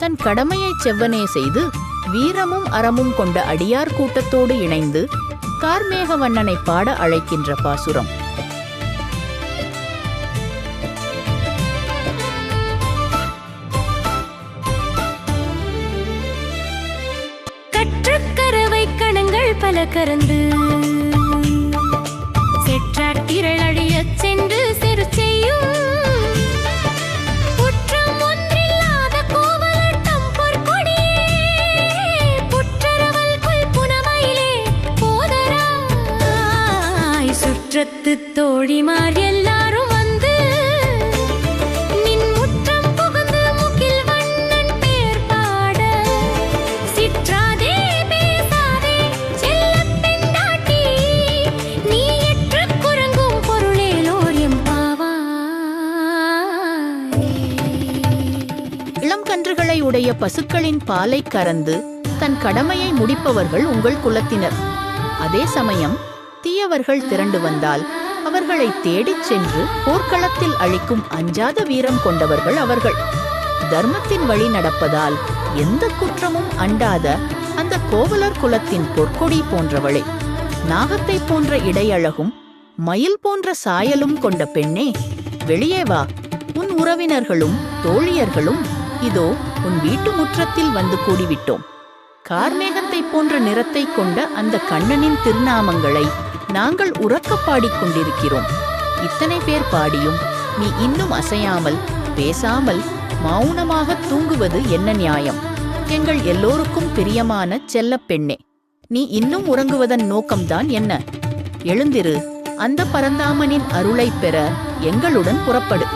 தன் கடமையை செவ்வனே செய்து வீரமும் அறமும் கொண்ட அடியார் கூட்டத்தோடு இணைந்து கார்மேகவண்ணனை பாட அழைக்கின்ற பாசுரம். கற்றுக்கரவை கணங்கள் பல கறந்து செற்றாட்டிரள் அழியச் சென்று செரு செய்யும் குற்றம் ஒன்றில்லாத கோவலட்டம் பொற்கொடியே புற்றரவல் கொல் புனமையிலே போதராய் சுற்றத்து தோழிமார் எல்லாரும் வந்து நின் முற்றம் புகுந்து முகில் வண்ணன் பேர் பாட சிற்றாதே பேசாதே செல்லப் பெண்டாட்டி நீ எற்றுக் குரங்கும் பொருளேலோர் எம்பாவாய். இளம் கன்றுகளை உடைய பசுக்களின் பாலை கறந்து தன் கடமையை முடிப்பவர்கள் உங்கள் குலத்தினர். அதே சமயம் தீயவர்கள் திரண்டு வந்தால் அவர்களை தேடிச் சென்று போர்க்களத்தில் அழிக்கும் அஞ்சாத வீரம் கொண்டவர்கள் அவர்கள். தர்மத்தின் வழி நடப்பதால் எந்த குற்றமும் அண்டாத அந்த கோவலர் குலத்தின் பொற்கொடி போன்றவளே, நாகத்தை போன்ற இடையழகும் மயில் போன்ற சாயலும் கொண்ட பெண்ணே, வெளியே வா. உன் உறவினர்களும் தோழியர்களும் இதோ உன் வீட்டு முற்றத்தில் வந்து கூடிவிட்டோம். கார்மேகத்தை போன்ற நிறத்தை கொண்ட அந்த கண்ணனின் திருநாமங்களை நாங்கள் உறக்கப் பாடிக்கொண்டிருக்கிறோம். இத்தனை பேர் பாடியும் நீ இன்னும் அசையாமல் பேசாமல் மௌனமாக தூங்குவது என்ன நியாயம்? எங்கள் எல்லோருக்கும் பிரியமான செல்லப் பெண்ணே, நீ இன்னும் உறங்குவதன் நோக்கம்தான் என்ன? எழுந்திரு, அந்த பரந்தாமனின் அருளைப் பெற எங்களுடன் புறப்படு.